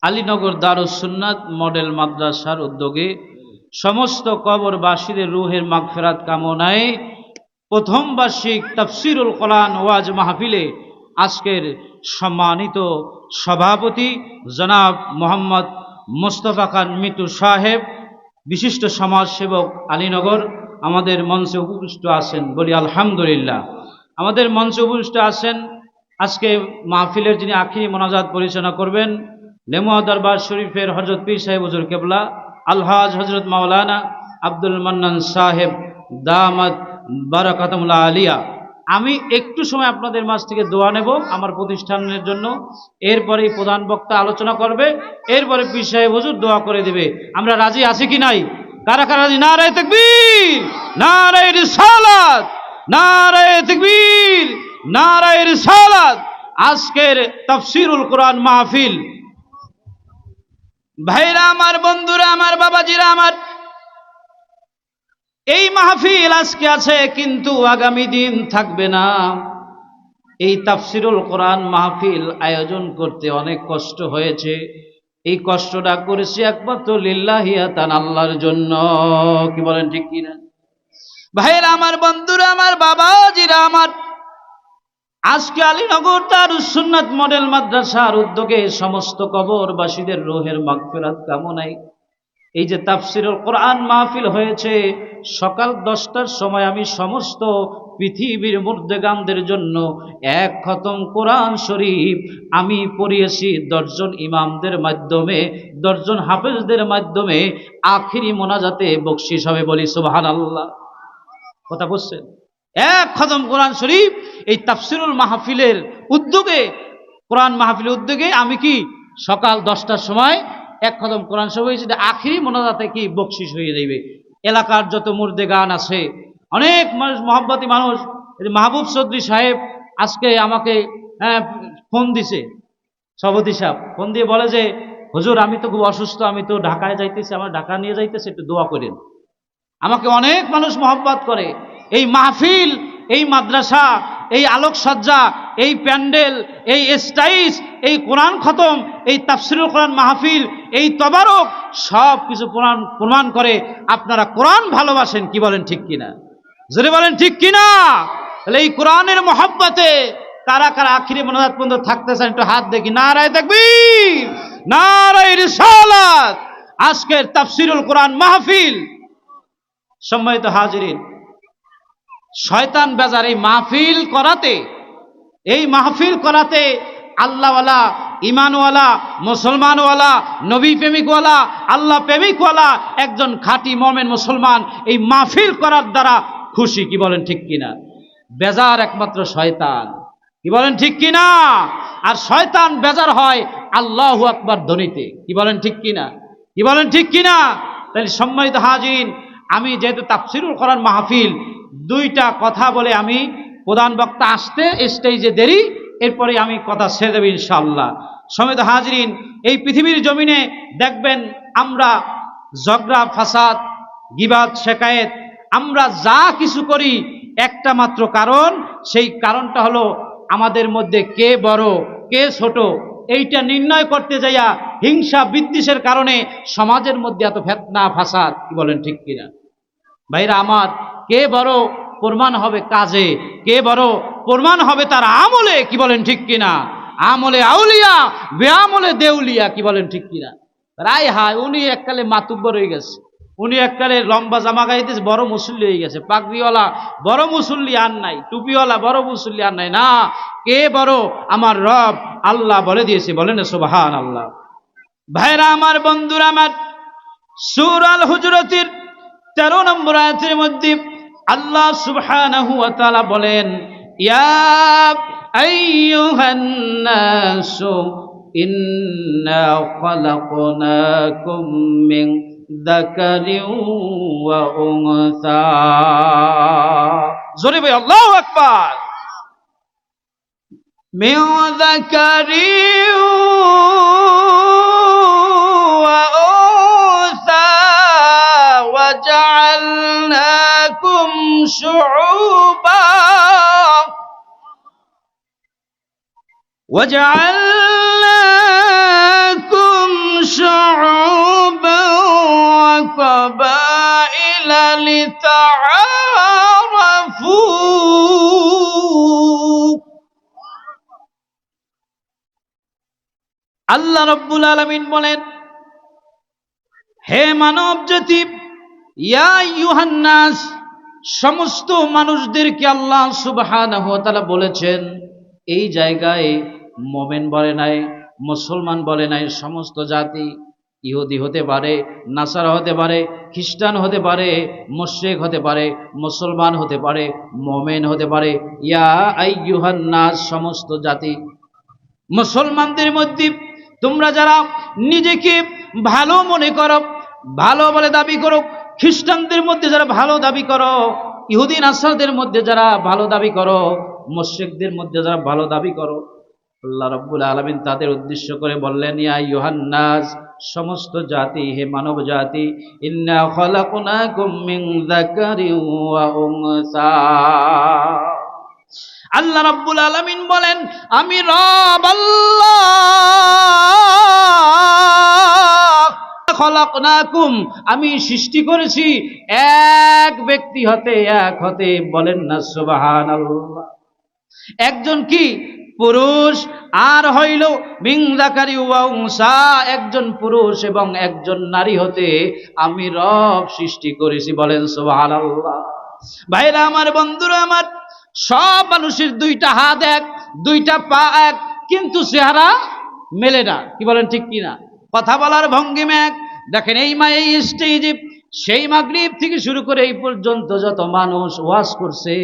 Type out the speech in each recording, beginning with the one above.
আলীনগর দারুস সুন্নাত মডেল মাদ্রাসার উদ্যোগে সমস্ত কবরবাসীদের রুহের মাগফিরাত কামনায় প্রথম বার্ষিক তাফসিরুল কোরআন ওয়াজ মাহফিলে আজকের সম্মানিত সভাপতি জনাব মোহাম্মদ মোস্তফা খান মিতু সাহেব, বিশিষ্ট সমাজসেবক আলীনগর, আমাদের মঞ্চে উপবিষ্ট আছেন। বলি আলহামদুলিল্লাহ। আমাদের মঞ্চে উপবিষ্ট আছেন আজকে মাহফিলের যিনি আখিরি মোনাজাত পরিচালনা করবেন, নেমুয়া দরবার শরীফের হযরত পীর সাহেব হুজুর কেবলা আলহাজ হযরত মাওলানা আব্দুল মান্নান সাহেব দামাত বারাকাতুল্লাহ আলিয়া। আমি একটু সময় আপনাদের মাঝ থেকে দোয়া নেব আমার প্রতিষ্ঠানের জন্য, এরপরে প্রধান বক্তা আলোচনা করবে, এরপরে পীর সাহেব হুজুর দোয়া করে দেবে। আমরা রাজি আছি কি নাই? কারা কারা রাজি? নারায়ে তাকবীর, নারায়ে রিসালাত, নারায়ে তাকবীর, নারায়ে রিসালাত। আজকের তাফসিরুল কোরআন মাহফিল, ভাইরা আমার, বন্ধুরা আমার, বাবাজিরা আমার, এই মাহফিল আজকে আছে কিন্তু আগামী দিন থাকবে না। এই তাফসিরুল কোরআন মাহফিল আয়োজন করতে অনেক কষ্ট হয়েছে। এই কষ্টটা করেছি একমাত্র লিল্লাহিয়াতান, আল্লাহর জন্য। কি বলেন ঠিক কিনা? ভাইরা আমার, বন্ধুরা আমার, বাবাজিরা আমার, আজকে আলীনগর দারুস সুন্নাত মডেল মাদ্রাসার উদ্যোগে সমস্ত কবরবাসীদের রুহের মাগফিরাত কামনায় এই যে তাফসিরুল কোরআন মাহফিল হয়েছে, সকাল 10টার সময় আমি সমস্ত পৃথিবীর মুর্দেগানদের জন্য এক খতম কোরআন শরীফ আমি পড়িয়েছি 10 জন ইমামদের মাধ্যমে, 10 জন হাফেজদের মাধ্যমে। আখিরি মোনাজাতে বকশিশ হবে। বলি সুবহানাল্লাহ। কথা বুঝছেন? এক খতম কোরআন শরীফ এই তাফসিরুল মাহফিলের উদ্যোগে, কোরআন মাহফিলের উদ্যোগে আমি কি সকাল 10টার সময় এক খতম কোরআন শরীফ হয়েছে। আখিরি মোনাজাতে কি বকশিশ হয়ে যাবে। এলাকার যত মুর্দে গান আছে, অনেক মানুষ, মহব্বতী মানুষ, মাহবুব চৌধুরী সাহেব আজকে আমাকে ফোন দিছে, সভাপতি সাহেব ফোন দিয়ে বলে যে হুজুর আমি তো খুব অসুস্থ, আমি তো ঢাকায় যাইতেছি, আমার ঢাকা নিয়ে যাইতেছে, একটু দোয়া করেন। আমাকে অনেক মানুষ মহব্বত করে। এই মাহফিল, এই মাদ্রাসা, এই আলোকসজ্জা, এই প্যান্ডেল, এই স্টাইজ, এই কোরআন খতম, এই তাফসিরুল কোরআন মাহফিল, এই তবারক সব কিছু প্রমাণ করে আপনারা কোরআন ভালোবাসেন। কি বলেন ঠিক কিনা? জোরে বলেন ঠিক কিনা? তাহলে এই কোরআনের মহব্বতে কারা কারা আখিরি মোনাজাত পর্যন্ত থাকতে চান একটু হাত দেখি। নারায়ে তাকবীর, নারায়ে রিসালাত। আজকের তাফসিরুল কোরআন মাহফিল, সম্মানিত হাজিরিন, শয়তান বেজার এই মাহফিল করাতে আল্লাহওয়ালা, ইমানওয়ালা, মুসলমানওয়ালা, নবী প্রেমিকওয়ালা, আল্লাহ প্রেমিকওয়ালা একজন খাঁটি মুমিন মুসলমান এই মাহফিল করার দ্বারা খুশি। কি বলেন ঠিক কিনা? বেজার একমাত্র শয়তান। কি বলেন ঠিক কিনা? আর শয়তান বেজার হয় আল্লাহু আকবার ধ্বনিতে। কি বলেন ঠিক কিনা? কি বলেন ঠিক কিনা? তাহলে সম্মানিত হাজিরিন, আমি যেহেতু তাফসিরুল কোরআন মাহফিল, 2টা কথা বলে আমি প্রধান বক্তা আসতে স্টেজে দেরি, এরপরে আমি কথা ছেড়ে দেব ইনশাআল্লাহ। সম্মানিত হাজিরিন, এই পৃথিবীর জমিনে দেখবেন আমরা ঝগড়া, ফাসাদ, গীবাত, শিকায়েত, আমরা যা কিছু করি একটা মাত্র কারণ, সেই কারণটা হলো আমাদের মধ্যে কে বড় কে ছোট এইটা নির্ণয় করতে যাইয়া হিংসা বিদ্বেষের কারণে সমাজের মধ্যে এত ফিতনা ফাসাদ। কি বলেন ঠিক কিনা? ভাইরা আমার, কে বড় প্রমাণ হবে কাজে, কে বড় প্রমাণ হবে তার আমলে। কি বলেন ঠিক কিনা? আমলে আউলিয়া, বেআমলে দেউলিয়া। কি বলেন ঠিক কিনা? রায় হায়, উনি এককালে মাতুব্বর হয়ে গেছে, উনি এককালে লম্বা জামা গাইতেছে, বড় মুসল্লি হয়ে গেছে, পাগড়িওয়ালা বড় মুসল্লি আর নাই, টুপিওয়ালা বড় মুসল্লি আর নাই। না, কে বড়? আমার রব আল্লাহ বলে দিয়েছে। বলেন সুবহানাল্লাহ। ভাইরা আমার, বন্ধুরা আমার, সূরা আল হুজুরাতের 13 নম্বর আয়াতের মধ্যে আল্লাহ সুবহানাহু ওয়া তাআলা বলেন, ইয়া আইয়ুহান নাসু ইন্না খালাকনাকুম মিন যাকারিন ওয়া উনসা। জোরে ভাই আল্লাহু আকবার। মিন যাকারিন ওয়া উনসা ওয়া জাআলনাকুম শুউবা ওয়া জাআলনাকুম القبائل لتعارفوا আল্লাহ রাব্বুল আলামিন বলেন, হে মানব জাতি, ইয়া আইয়ুহান নাস, সমস্ত মানুষদেরকে আল্লাহ সুবহানাহু ওয়া তাআলা বলেছেন। এই জায়গায় মুমিন বলে নাই, মুসলমান বলে নাই, সমস্ত জাতি। ইহুদি হতে পারে, নাসারা হতে পারে, খ্রিস্টান হতে পারে, মুশরিক হতে পারে, মুসলমান হতে পারে, মুমিন হতে পারে। ইয়া আইয়ুহান নাস, সমস্ত জাতি। মুসলমানদের মধ্যে তোমরা যারা নিজেকে ভালো মনে করো, ভালো বলে দাবি করো, খ্রিস্টানদের মধ্যে যারা ভালো দাবি করো, ইহুদি নাসারাদের মধ্যে যারা ভালো দাবি করো, মুশরিকদের মধ্যে যারা ভালো দাবি করো, আল্লাহ রাব্বুল আলামিন তাদের উদ্দেশ্য করে বললেন, ইয়া আইয়ুহান নাস, সমস্ত জাতি, হে মানব জাতি, ইন্না খালাকনাকুম মিন যাকারিন ওয়া উনসা। আল্লাহ রাব্বুল আলামিন বলেন, আমি রব আল্লাহ খলাকনাকুম, আমি সৃষ্টি করেছি এক ব্যক্তি হতে, এক হতে। বলেন না সুবহানাল্লাহ। একজন কি পুরুষ, আর হইল মিন যাকারি ওয়া উনসা, একজন পুরুষ এবং একজন নারী হতে আমি রব সৃষ্টি করেছি। বলেন সুবহানাল্লাহ। ভাইরা আমার, বন্ধুরা আমার, সব মানুষের দুইটা হাত এক, দুইটা পা এক, কিন্তু চেহারা মেলে না। কি বলেন, ঠিক কিনা? কথা বলার ভঙ্গিমা এক। দেখেন, এই স্টেজে সেই মাগরিব থেকে শুরু করে এই পর্যন্ত যত মানুষ ওয়াজ করছে,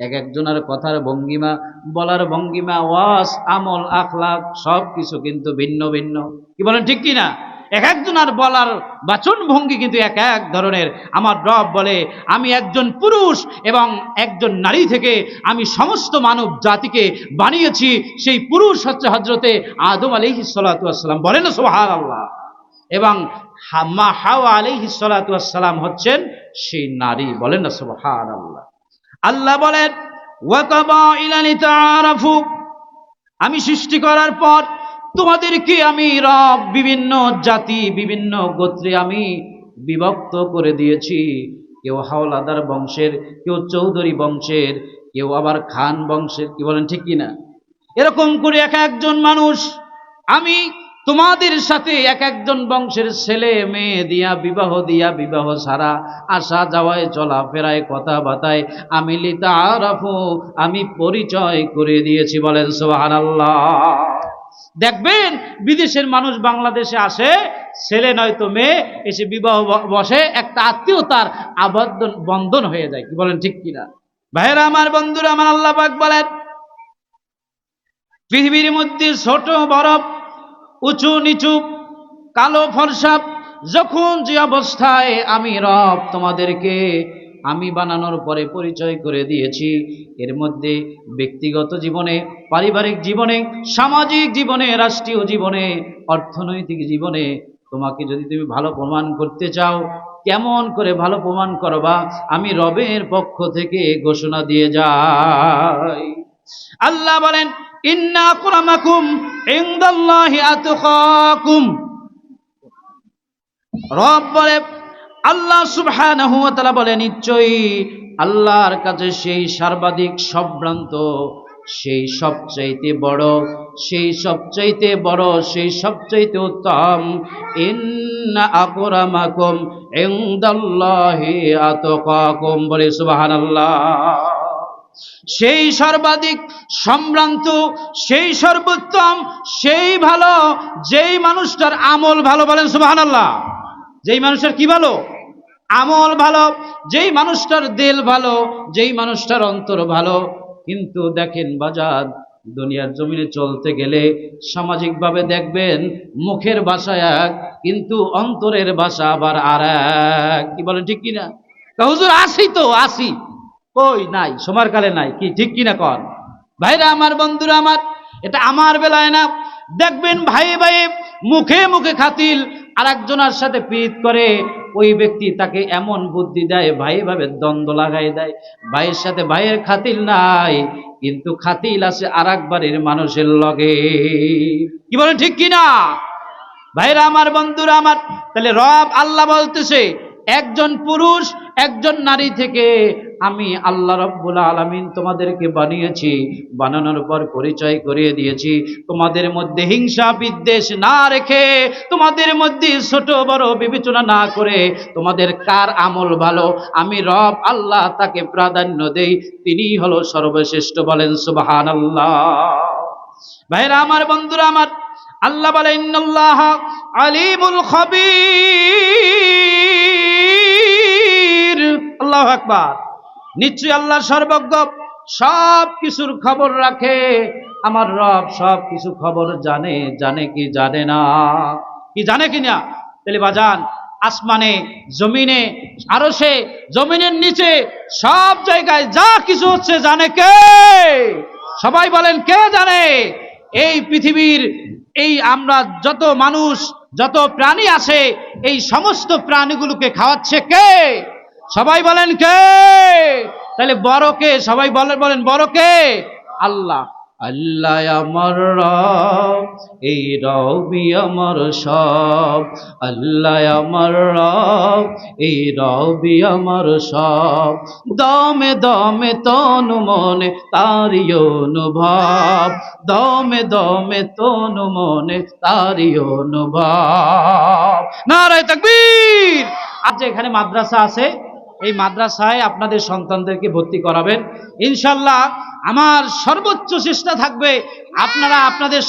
এক একজনের কথার ভঙ্গিমা, বলার ভঙ্গিমা, ওয়াজ, আমল, আখলাক সব কিছু কিন্তু ভিন্ন ভিন্ন। কি বলেন, ঠিক কিনা? এক একজনের বলার বাচন ভঙ্গি কিন্তু এক এক ধরনের। আমার রব বলে, আমি একজন পুরুষ এবং একজন নারী থেকে আমি সমস্ত মানব জাতিকে বানিয়েছি। সেই পুরুষ হচ্ছে হযরতে আদম আলাইহিস সালাতু ওয়াস সালাম। বলেন না সুবহানাল্লাহ। এবং মা হাওয়া আলাইহিস সালাতু ওয়াস সালাম হচ্ছেন সেই নারী। বলেন না সুবহানাল্লাহ। আল্লাহ বলেন, ওয়া কাবাইলা লিতাআরাফু, আমি সৃষ্টি করার পর তোমাদেরকে আমি রব বিভিন্ন জাতি, বিভিন্ন গোত্রে আমি বিভক্ত করে দিয়েছি। কেউ হাওলাদার বংশের, কেউ চৌধুরী বংশের, কেউ আবার খান বংশের। কি বলেন, ঠিক কিনা? এরকম করে এক একজন মানুষ আমি তোমাদের সাথে এক একজন বংশের ছেলে মেয়ে দিয়া, বিবাহ ছাড়া আসা যাওয়ায়, চলাফেরায়, কথাবার্তায় আমি লিতাআরাফু, আমি পরিচয় করে দিয়েছি। বলেন সুবহানাল্লাহ। দেখবেন বিদেশের মানুষ বাংলাদেশে আসে, ছেলে নয়তো মেয়ে, এসে বিবাহ বসে, একটা আত্মীয়তার আবদ্ধ বন্ধন হয়ে যায়। কি বলেন, ঠিক কিনা? ভাইরা আমার, বন্ধুরা আমার, আল্লাহ পাক বলেন, পৃথিবীর মধ্যে ছোট বড়, উঁচু নিচু, কালো ফর্সা, যখন যে অবস্থায় আমি রব তোমাদেরকে আমি বানানোর পরে পরিচয় করে দিয়েছি। এর মধ্যে ব্যক্তিগত জীবনে, পারিবারিক জীবনে, সামাজিক জীবনে, রাষ্ট্রীয় জীবনে, অর্থনৈতিক জীবনে তোমাকে যদি তুমি ভালো প্রমাণ করতে চাও, কেমন করে ভালো প্রমাণ করবা? আমি রবের পক্ষ থেকে ঘোষণা দিয়ে যাই। আল্লাহ বলেন, ইন্না আকরামাকুম ইনদাল্লাহি আতকাকুম। রব বলে, আল্লাহ সুবহানাহু ওয়া তাআলা বলে, নিশ্চয়ই আল্লাহর কাছে সেই সর্বাধিক সম্ভ্রান্ত, সেই সবচাইতে বড়, সেই সবচাইতে বড়, সেই সবচাইতে উত্তম। ইন্না আকরামাকুম ইনদাল্লাহি আতকাকুম। বলে সুবহানাল্লাহ। সেই সর্বাধিক সম্ভ্রান্ত, সেই সর্বোত্তম, সেই ভালো, যেই মানুষটার আমল ভালো। বলেন সুবহানাল্লাহ। যেই মানুষটার কি ভালো? আমল ভালো, যেই মানুষটার দিল ভালো, যেই মানুষটার অন্তর ভালো। কিন্তু দেখেন বাজার, দুনিয়ার জমিনে চলতে গেলে সামাজিকভাবে দেখবেন মুখের ভাষা এক, কিন্তু অন্তরের ভাষা আবার আর এক। কি বলেন, ঠিক কিনা? হুজুর আসি তো আসি, কই নাই, সময়ের কালে নাই। কি ঠিক কিনা কন? ভাইরা আমার, বন্ধুরা আমার, এটা আমার বেলায় না। দেখবেন ভাই ভাই মুখে মুখে খাতিল, আর একজনের সাথে প্রীত করে, ওই ব্যক্তি তাকে এমন বুদ্ধি দেয়, ভাই ভাবে দ্বন্দ্ব লাগাই দেয়। ভাইয়ের সাথে ভাইয়ের খাতিল নাই, কিন্তু খাতিল আছে আর এক বাড়ির মানুষের লগে। কি বলেন, ঠিক কিনা? ভাইরা আমার, বন্ধুরা আমার, তাহলে রব আল্লাহ বলতেছে, একজন পুরুষ একজন নারী থেকে আমি আল্লাহ রাব্বুল আলামিন তোমাদেরকে বানিয়েছি, বানানোর পর পরিচয় করিয়ে দিয়েছি তোমাদের মধ্যে হিংসা বিদ্বেষ না রেখে, তোমাদের মধ্যে ছোট বড় বিবেচনা না করে তোমাদের কার আমল ভালো আমি রব আল্লাহ তাকে প্রাধান্য দেই, তিনিই হলো সর্বশ্রেষ্ঠ। বলেন সুবহানাল্লাহ। ভাইরা আমার, বন্ধুরা আমার, আল্লাহ বলেন ইন্নাল্লাহ আলিমুল খাবীর। আল্লাহু আকবার। নিশ্চয়ই আল্লাহ সর্বজ্ঞ, সব কিছুর খবর রাখে। আমার রব সব কিছু খবর জানে। জানে কি জানে না? কি জানে কি না? তাহলে বাজান, আসমানে, জমিনে, আরশে, জমিনের নিচে সব জায়গায় যা কিছু হচ্ছে জানে কে? সবাই বলেন, কে জানে? এই পৃথিবীর এই আমরা যত মানুষ, যত প্রাণী আছে, এই সমস্ত প্রাণীগুলোকে খাওয়াচ্ছে কে? সবাই বলেন কে? তাহলে বড় কে? সবাই বলেন বড় কে? আল্লাহ। আল্লাহ আমার রব, এই রবি আমার সব। আল্লাহ আমার রব, এই রবি আমার সব। দমে দমে তনু মনে তারি অনুভব, দমে দমে তনু মনে তারি অনুভব। নারায়ে তাকবীর। আজ এখানে মাদ্রাসা আছে, এই মাদ্রাসায় আপনাদের সন্তানদেরকে ভর্তি করাবেন ইনশাআল্লাহ। আমার সর্বোচ্চ চেষ্টা থাকবে আপনারা আপনাদের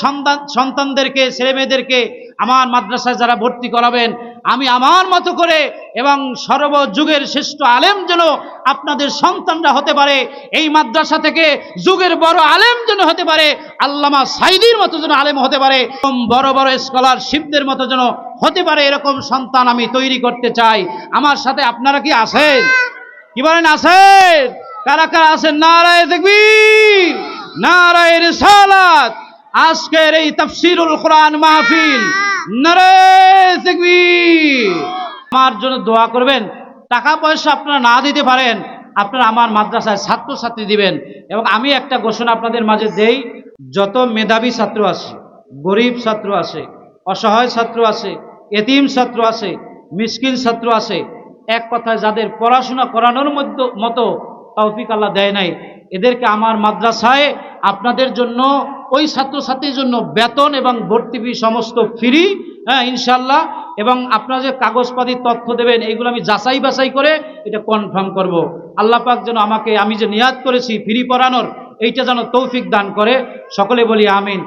সন্তানদেরকে, ছেলে মেয়েদেরকে আমার মাদ্রাসায় যারা ভর্তি করাবেন, আমি আমার মতো করে এবং সর্বযুগের শ্রেষ্ঠ আলেম যেন আপনাদের সন্তানরা হতে পারে, এই মাদ্রাসা থেকে যুগের বড় আলেম যেন হতে পারে, আল্লামা সাইদির মতো যেন আলেম হতে পারে, বড় বড় স্কলারশিপদের মতো যেন হতে পারে, এরকম সন্তান আমি তৈরি করতে চাই। আমার সাথে আপনারা কি আছেন? কি বলেন, আছেন? কারা কারা আছেন? নারায়ে তাকবীর, নারায়ে রিসালাত। আজকের এই তাফসীরুল কোরআন মাহফিল, নারায়ে তাকবীর। আমার জন্য দোয়া করবেন। টাকা পয়সা আপনারা না দিতে পারেন, আপনারা আমার মাদ্রাসায় ছাত্রছাত্রী দিবেন। এবং আমি একটা ঘোষণা আপনাদের মাঝে দেই, যত মেধাবী ছাত্র আছে, গরিব ছাত্র আছে, অসহায় ছাত্র আছে, এতিম ছাত্র আছে, মিসকিন ছাত্র আছে, এক কথায় যাদের পড়াশোনা করানোর মতো তৌফিক আল্লাহ দেয় নাই, এদেরকে আমার মাদ্রাসায় আপনাদের জন্য, ওই ছাত্রছাত্রীর জন্য বেতন এবং ভর্তি ফি সমস্ত ফ্রি, হ্যাঁ ইনশাল্লাহ। এবং আপনারা যে কাগজপাতি তথ্য দেবেন, এইগুলো আমি যাচাই বাছাই করে এটা কনফার্ম করব। আল্লাহ পাক যেন আমাকে, আমি যে নিয়াত করেছি ফ্রি পড়ানোর, এইটা যেন তৌফিক দান করে। সকলে বলি আমিন।